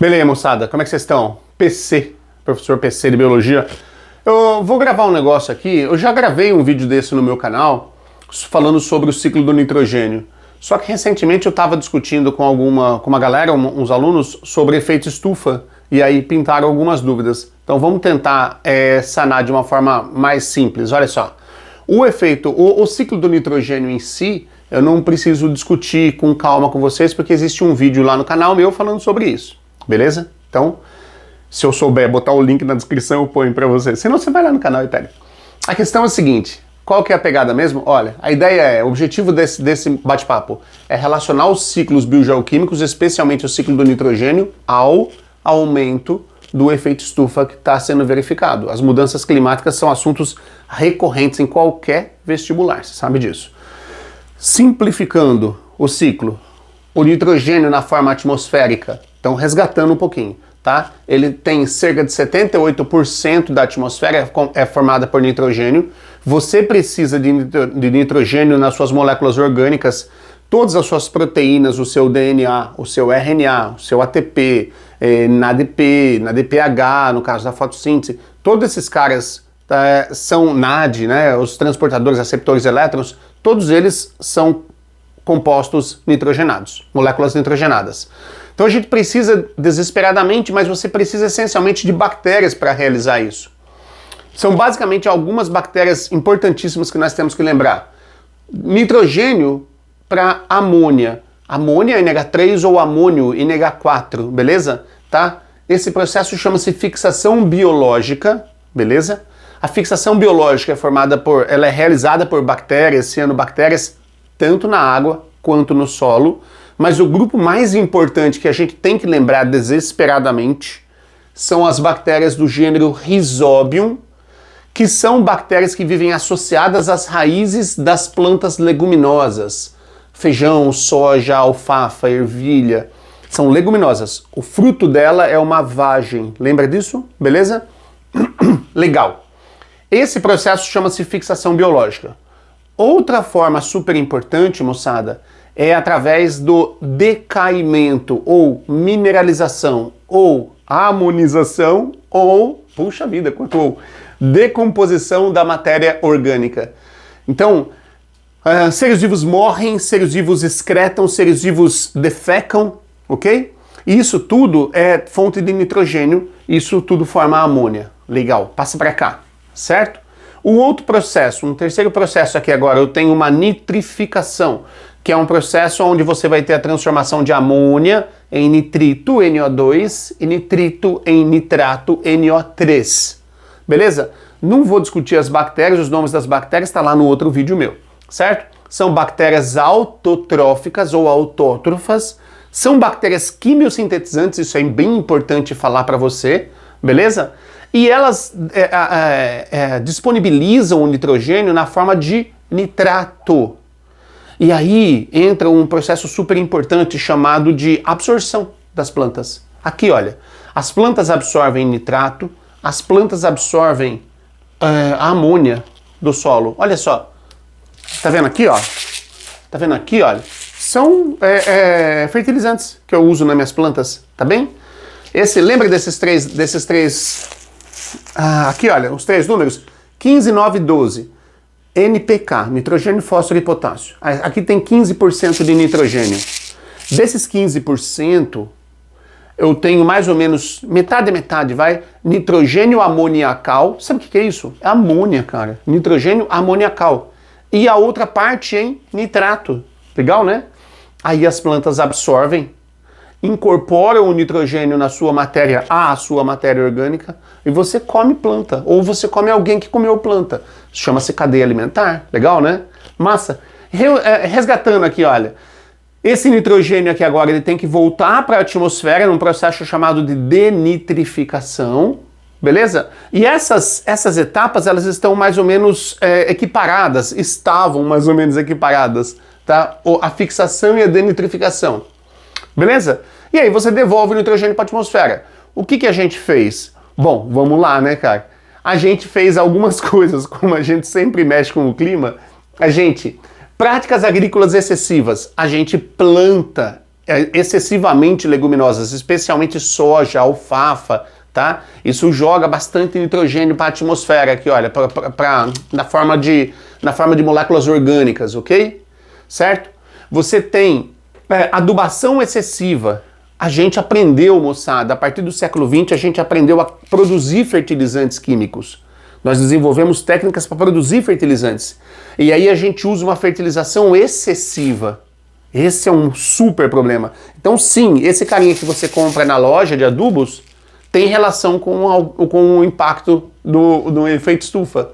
Beleza, moçada, como é que vocês estão? PC, professor PC de Biologia. Eu vou gravar um negócio aqui, eu já gravei um vídeo desse no meu canal, falando sobre o ciclo do nitrogênio. Só que recentemente eu estava discutindo com uma galera, uns alunos, sobre efeito estufa, e aí pintaram algumas dúvidas. Então vamos tentar sanar de uma forma mais simples. Olha só, o ciclo do nitrogênio em si, eu não preciso discutir com calma com vocês, porque existe um vídeo lá no canal meu falando sobre isso. Beleza? Então, se eu souber botar o link na descrição, eu ponho pra você. Senão você vai lá no canal e pega. A questão é a seguinte, qual que é a pegada mesmo? Olha, a ideia o objetivo desse bate-papo é relacionar os ciclos biogeoquímicos, especialmente o ciclo do nitrogênio, ao aumento do efeito estufa que está sendo verificado. As mudanças climáticas são assuntos recorrentes em qualquer vestibular, você sabe disso. Simplificando o ciclo, o nitrogênio na forma atmosférica, então resgatando um pouquinho, tá? Ele tem cerca de 78% da atmosfera é formada por nitrogênio. Você precisa de nitrogênio nas suas moléculas orgânicas, todas as suas proteínas, o seu DNA, o seu RNA, o seu ATP, na ADP, na DPH, no caso da fotossíntese, todos esses caras são NAD, né? Os transportadores, receptores de elétrons, todos eles são compostos nitrogenados, moléculas nitrogenadas. Então a gente precisa desesperadamente, mas você precisa essencialmente de bactérias para realizar isso. São basicamente algumas bactérias importantíssimas que nós temos que lembrar. Nitrogênio para amônia. Amônia NH3 ou amônio NH4, beleza? Tá? Esse processo chama-se fixação biológica, beleza? A fixação biológica ela é realizada por bactérias, cianobactérias, tanto na água quanto no solo. Mas o grupo mais importante que a gente tem que lembrar desesperadamente são as bactérias do gênero Rhizobium, que são bactérias que vivem associadas às raízes das plantas leguminosas. Feijão, soja, alfafa, ervilha, são leguminosas. O fruto dela é uma vagem. Lembra disso? Beleza? Legal. Esse processo chama-se fixação biológica. Outra forma super importante, moçada, é através do decaimento, ou mineralização, ou amonização, ou, puxa vida, quanto decomposição da matéria orgânica. Então, seres vivos morrem, seres vivos excretam, seres vivos defecam, ok? E isso tudo é fonte de nitrogênio, isso tudo forma amônia. Legal, passa para cá, certo? Um outro processo, um terceiro processo aqui agora, eu tenho uma nitrificação, que é um processo onde você vai ter a transformação de amônia em nitrito, NO2, e nitrito em nitrato, NO3. Beleza? Não vou discutir as bactérias, os nomes das bactérias, está lá no outro vídeo meu, certo? São bactérias autotróficas ou autótrofas, são bactérias quimiosintetizantes, isso é bem importante falar para você, beleza? E elas disponibilizam o nitrogênio na forma de nitrato. E aí entra um processo super importante chamado de absorção das plantas. Aqui, olha, as plantas absorvem nitrato, as plantas absorvem a amônia do solo. Olha só, tá vendo aqui, ó? Tá vendo aqui, olha? São fertilizantes que eu uso nas minhas plantas, tá bem? Lembra desses três... aqui, olha, os três números, 15, 9 e 12. NPK, nitrogênio, fósforo e potássio. Aqui tem 15% de nitrogênio. Desses 15%, eu tenho mais ou menos, metade, vai, nitrogênio amoniacal. Sabe o que é isso? É amônia, cara. Nitrogênio amoniacal. E a outra parte em nitrato. Legal, né? Aí as plantas absorvem, incorporam o nitrogênio na sua matéria, a sua matéria orgânica, e você come planta, ou você come alguém que comeu planta. Chama-se cadeia alimentar. Legal, né? Massa. Resgatando aqui, olha, esse nitrogênio aqui agora ele tem que voltar para a atmosfera num processo chamado de denitrificação, beleza? E essas etapas, elas estão mais ou menos equiparadas, estavam mais ou menos equiparadas, tá? A fixação e a denitrificação. Beleza? E aí você devolve o nitrogênio para a atmosfera. O que a gente fez? Bom, vamos lá, né, cara? A gente fez algumas coisas, como a gente sempre mexe com o clima. Práticas agrícolas excessivas. A gente planta excessivamente leguminosas, especialmente soja, alfafa, tá? Isso joga bastante nitrogênio para a atmosfera aqui, olha, na forma de moléculas orgânicas, ok? Certo? Você tem adubação excessiva. A gente aprendeu, moçada, a partir do século XX, a gente aprendeu a produzir fertilizantes químicos. Nós desenvolvemos técnicas para produzir fertilizantes. E aí a gente usa uma fertilização excessiva. Esse é um super problema. Então sim, esse carinha que você compra na loja de adubos tem relação com o impacto do efeito estufa.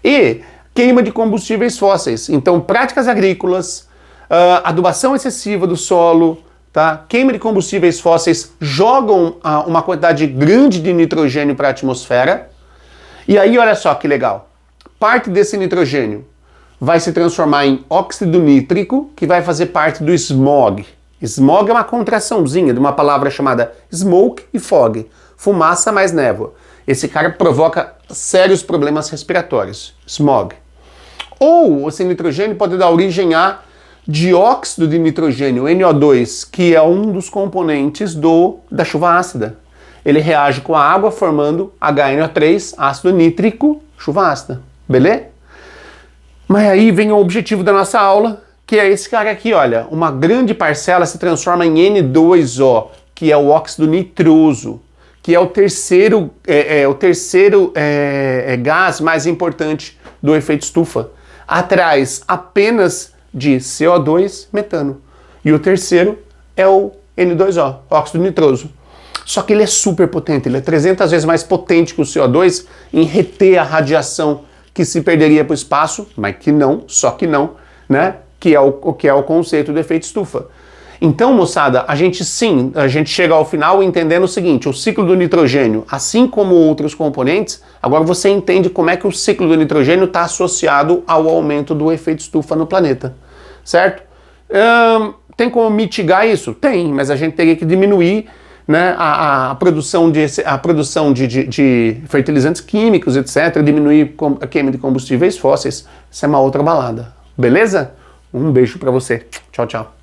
E queima de combustíveis fósseis. Então práticas agrícolas, adubação excessiva do solo, tá? Queima de combustíveis fósseis jogam uma quantidade grande de nitrogênio para a atmosfera. E aí olha só que legal. Parte desse nitrogênio vai se transformar em óxido nítrico, que vai fazer parte do smog. Smog é uma contraçãozinha de uma palavra chamada smoke e fog, fumaça mais névoa. Esse cara provoca sérios problemas respiratórios, smog. Ou esse nitrogênio pode dar origem a dióxido de nitrogênio, NO2, que é um dos componentes da chuva ácida. Ele reage com a água formando HNO3, ácido nítrico, chuva ácida. Beleza? Mas aí vem o objetivo da nossa aula, que é esse cara aqui, olha. Uma grande parcela se transforma em N2O, que é o óxido nitroso, que é o terceiro gás mais importante do efeito estufa. Atrás apenas de CO2, metano. E o terceiro é o N2O, óxido nitroso. Só que ele é super potente, ele é 300 vezes mais potente que o CO2 em reter a radiação que se perderia para o espaço, mas que não, só que não, né? Que é o conceito do efeito estufa. Então, moçada, a gente chega ao final entendendo o seguinte: o ciclo do nitrogênio, assim como outros componentes, agora você entende como é que o ciclo do nitrogênio está associado ao aumento do efeito estufa no planeta, certo? Tem como mitigar isso? Tem, mas a gente teria que diminuir, né, a produção de fertilizantes químicos, etc., diminuir a queima de combustíveis fósseis. Isso é uma outra balada, beleza? Um beijo pra você. Tchau, tchau.